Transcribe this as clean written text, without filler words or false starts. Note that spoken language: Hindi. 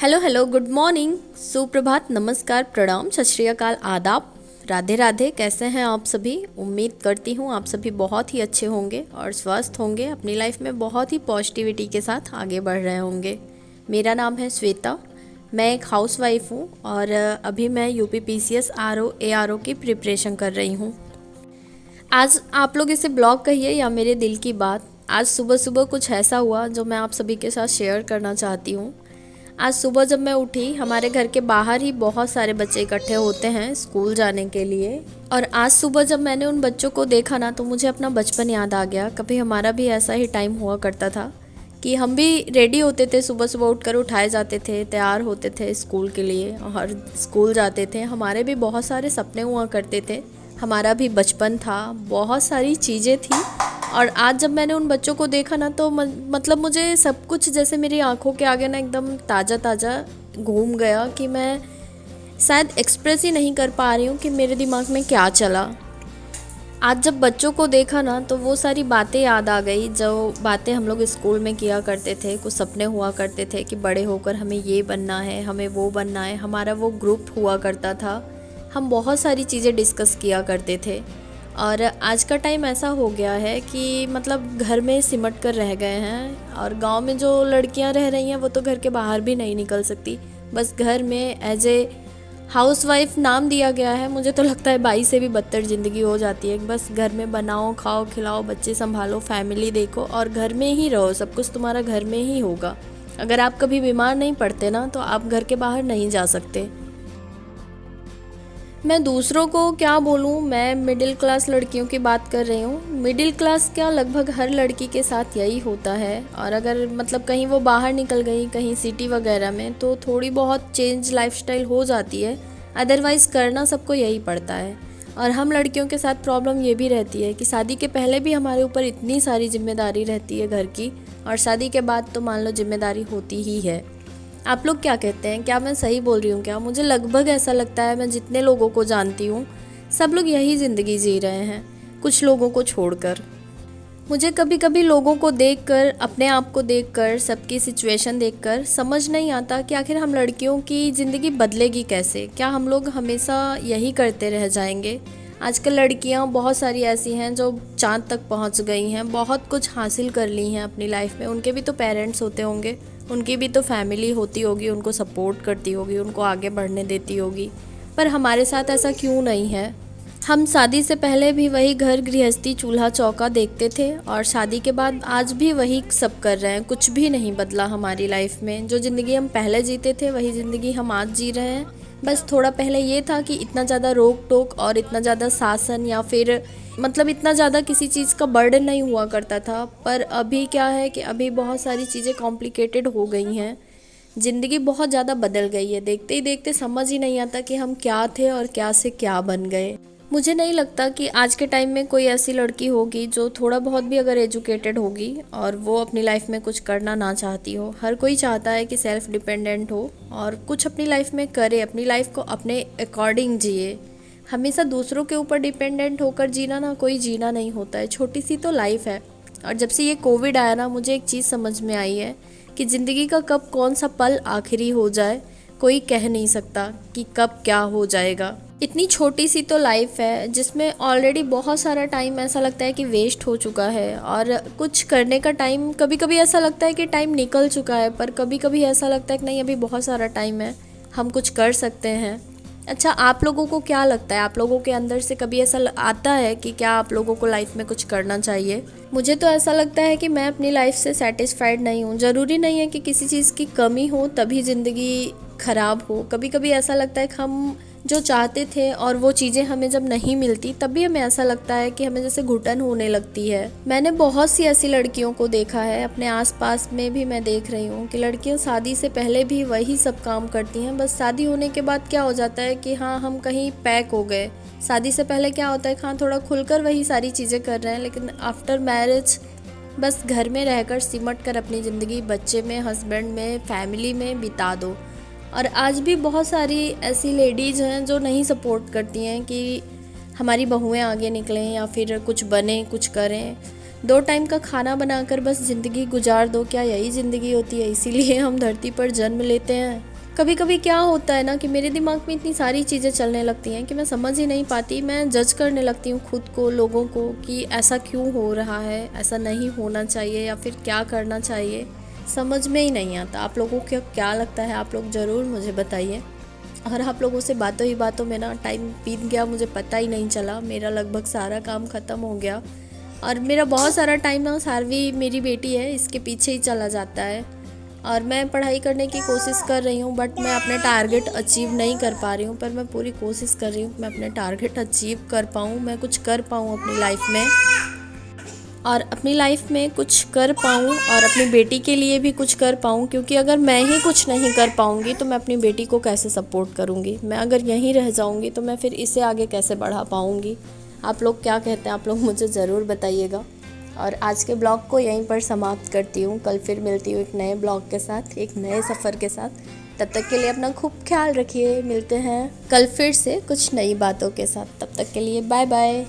हेलो हेलो, गुड मॉर्निंग, सुप्रभात, नमस्कार, प्रणाम, सत श्री अकाल, आदाब, राधे राधे। कैसे हैं आप सभी? उम्मीद करती हूँ आप सभी बहुत ही अच्छे होंगे और स्वस्थ होंगे, अपनी लाइफ में बहुत ही पॉजिटिविटी के साथ आगे बढ़ रहे होंगे। मेरा नाम है श्वेता, मैं एक हाउसवाइफ हूँ और अभी मैं यूपी पीसीएस आरओ एआरओ की प्रिपरेशन कर रही हूँ। आज आप लोग इसे ब्लॉग कहिए या मेरे दिल की बात, आज सुबह सुबह कुछ ऐसा हुआ जो मैं आप सभी के साथ शेयर करना चाहती हूँ। आज सुबह जब मैं उठी, हमारे घर के बाहर ही बहुत सारे बच्चे इकट्ठे होते हैं स्कूल जाने के लिए। और आज सुबह जब मैंने उन बच्चों को देखा ना, तो मुझे अपना बचपन याद आ गया। कभी हमारा भी ऐसा ही टाइम हुआ करता था कि हम भी रेडी होते थे, सुबह सुबह उठकर उठाए जाते थे, तैयार होते थे स्कूल के लिए और स्कूल जाते थे। हमारे भी बहुत सारे सपने हुआ करते थे, हमारा भी बचपन था, बहुत सारी चीज़ें थी। और आज जब मैंने उन बच्चों को देखा ना, तो मतलब मुझे सब कुछ जैसे मेरी आंखों के आगे ना एकदम ताज़ा ताज़ा घूम गया कि मैं शायद एक्सप्रेस ही नहीं कर पा रही हूँ कि मेरे दिमाग में क्या चला। आज जब बच्चों को देखा ना, तो वो सारी बातें याद आ गई, जो बातें हम लोग स्कूल में किया करते थे। कुछ सपने हुआ करते थे कि बड़े होकर हमें ये बनना है, हमें वो बनना है। हमारा वो ग्रुप हुआ करता था, हम बहुत सारी चीज़ें डिस्कस किया करते थे। और आज का टाइम ऐसा हो गया है कि मतलब घर में सिमट कर रह गए हैं। और गांव में जो लड़कियां रह रही हैं वो तो घर के बाहर भी नहीं निकल सकती, बस घर में एज ए हाउसवाइफ नाम दिया गया है। मुझे तो लगता है 22 से भी बदतर ज़िंदगी हो जाती है। बस घर में बनाओ, खाओ, खिलाओ, बच्चे संभालो, फैमिली देखो और घर में ही रहो। सब कुछ तुम्हारा घर में ही होगा। अगर आप कभी बीमार नहीं पड़ते ना, तो आप घर के बाहर नहीं जा सकते। मैं दूसरों को क्या बोलूँ, मैं मिडिल क्लास लड़कियों की बात कर रही हूँ। मिडिल क्लास क्या, लगभग हर लड़की के साथ यही होता है। और अगर मतलब कहीं वो बाहर निकल गई, कहीं सिटी वगैरह में, तो थोड़ी बहुत चेंज लाइफस्टाइल हो जाती है। अदरवाइज़ करना सबको यही पड़ता है। और हम लड़कियों के साथ प्रॉब्लम ये भी रहती है कि शादी के पहले भी हमारे ऊपर इतनी सारी जिम्मेदारी रहती है घर की, और शादी के बाद तो मान लो जिम्मेदारी होती ही है। आप लोग क्या कहते हैं? क्या मैं सही बोल रही हूँ क्या? मुझे लगभग ऐसा लगता है, मैं जितने लोगों को जानती हूँ सब लोग यही ज़िंदगी जी रहे हैं, कुछ लोगों को छोड़कर। मुझे कभी कभी लोगों को देखकर, अपने आप को देखकर, सबकी सिचुएशन देखकर समझ नहीं आता कि आखिर हम लड़कियों की ज़िंदगी बदलेगी कैसे। क्या हम लोग हमेशा यही करते रह जाएंगे? आजकल लड़कियां बहुत सारी ऐसी हैं जो चाँद तक पहुंच गई हैं, बहुत कुछ हासिल कर ली हैं अपनी लाइफ में। उनके भी तो पेरेंट्स होते होंगे, उनकी भी तो फैमिली होती होगी, उनको सपोर्ट करती होगी, उनको आगे बढ़ने देती होगी। पर हमारे साथ ऐसा क्यों नहीं है? हम शादी से पहले भी वही घर गृहस्थी चूल्हा चौका देखते थे और शादी के बाद आज भी वही सब कर रहे हैं। कुछ भी नहीं बदला हमारी लाइफ में। जो ज़िंदगी हम पहले जीते थे वही ज़िंदगी हम आज जी रहे हैं। बस थोड़ा पहले ये था कि इतना ज़्यादा रोक टोक और इतना ज़्यादा शासन या फिर मतलब इतना ज़्यादा किसी चीज़ का बर्डन नहीं हुआ करता था। पर अभी क्या है कि अभी बहुत सारी चीज़ें कॉम्प्लिकेटेड हो गई हैं। ज़िंदगी बहुत ज़्यादा बदल गई है। देखते ही देखते समझ ही नहीं आता कि हम क्या थे और क्या से क्या बन गए। मुझे नहीं लगता कि आज के टाइम में कोई ऐसी लड़की होगी जो थोड़ा बहुत भी अगर एजुकेटेड होगी और वो अपनी लाइफ में कुछ करना ना चाहती हो। हर कोई चाहता है कि सेल्फ डिपेंडेंट हो और कुछ अपनी लाइफ में करे, अपनी लाइफ को अपने अकॉर्डिंग जिए। हमेशा दूसरों के ऊपर डिपेंडेंट होकर जीना ना कोई जीना नहीं होता है। छोटी सी तो लाइफ है। और जब से ये कोविड आया ना, मुझे एक चीज़ समझ में आई है कि ज़िंदगी का कब कौन सा पल आखिरी हो जाए कोई कह नहीं सकता कि कब क्या हो जाएगा। इतनी छोटी सी तो लाइफ है जिसमें ऑलरेडी बहुत सारा टाइम ऐसा लगता है कि वेस्ट हो चुका है। और कुछ करने का टाइम, कभी कभी ऐसा लगता है कि टाइम निकल चुका है, पर कभी कभी ऐसा लगता है कि नहीं, अभी बहुत सारा टाइम है, हम कुछ कर सकते हैं। अच्छा, आप लोगों को क्या लगता है? आप लोगों के अंदर से कभी ऐसा आता है कि क्या आप लोगों को लाइफ में कुछ करना चाहिए? मुझे तो ऐसा लगता है कि मैं अपनी लाइफ से सेटिस्फाइड नहीं हूँ। ज़रूरी नहीं है कि किसी चीज़ की कमी हो तभी ज़िंदगी ख़राब हो। कभी कभी ऐसा लगता है कि हम जो चाहते थे और वो चीज़ें हमें जब नहीं मिलती, तभी हमें ऐसा लगता है कि हमें जैसे घुटन होने लगती है। मैंने बहुत सी ऐसी लड़कियों को देखा है, अपने आसपास में भी मैं देख रही हूँ कि लड़कियाँ शादी से पहले भी वही सब काम करती हैं। बस शादी होने के बाद क्या हो जाता है कि हाँ, हम कहीं पैक हो गए। शादी से पहले क्या होता है, हाँ थोड़ा खुलकर वही सारी चीज़ें कर रहे हैं, लेकिन आफ्टर मैरिज बस घर में रहकर सिमट कर अपनी ज़िंदगी बच्चे में, हस्बैंड में, फैमिली में बिता दो। और आज भी बहुत सारी ऐसी लेडीज़ हैं जो नहीं सपोर्ट करती हैं कि हमारी बहुएं आगे निकलें या फिर कुछ बने, कुछ करें। 2 टाइम का खाना बनाकर बस ज़िंदगी गुजार दो, क्या यही ज़िंदगी होती है? इसीलिए हम धरती पर जन्म लेते हैं। कभी कभी क्या होता है ना कि मेरे दिमाग में इतनी सारी चीज़ें चलने लगती हैं कि मैं समझ ही नहीं पाती, मैं जज करने लगती हूँ खुद को, लोगों को, कि ऐसा क्यों हो रहा है, ऐसा नहीं होना चाहिए या फिर क्या करना चाहिए, समझ में ही नहीं आता। आप लोगों को क्या लगता है, आप लोग ज़रूर मुझे बताइए। और आप लोगों से बातों ही बातों में ना टाइम बीत गया, मुझे पता ही नहीं चला। मेरा लगभग सारा काम ख़त्म हो गया और मेरा बहुत सारा टाइम ना, सारवी मेरी बेटी है, इसके पीछे ही चला जाता है। और मैं पढ़ाई करने की कोशिश कर रही हूँ, बट मैं अपने टारगेट अचीव नहीं कर पा रही हूँ। पर मैं पूरी कोशिश कर रही हूँ कि मैं अपने टारगेट अचीव कर पाऊँ, मैं कुछ कर पाऊँ अपनी लाइफ में, और अपनी लाइफ में कुछ कर पाऊँ और अपनी बेटी के लिए भी कुछ कर पाऊँ। क्योंकि अगर मैं ही कुछ नहीं कर पाऊँगी तो मैं अपनी बेटी को कैसे सपोर्ट करूँगी। मैं अगर यहीं रह जाऊँगी तो मैं फिर इसे आगे कैसे बढ़ा पाऊँगी। आप लोग क्या कहते हैं, आप लोग मुझे ज़रूर बताइएगा। और आज के ब्लॉग को यहीं पर समाप्त करती हूँ। कल फिर मिलती हूँ एक नए ब्लॉग के साथ, एक नए सफ़र के साथ। तब तक के लिए अपना खूब ख्याल रखिए। मिलते हैं कल फिर से कुछ नई बातों के साथ। तब तक के लिए बाय बाय।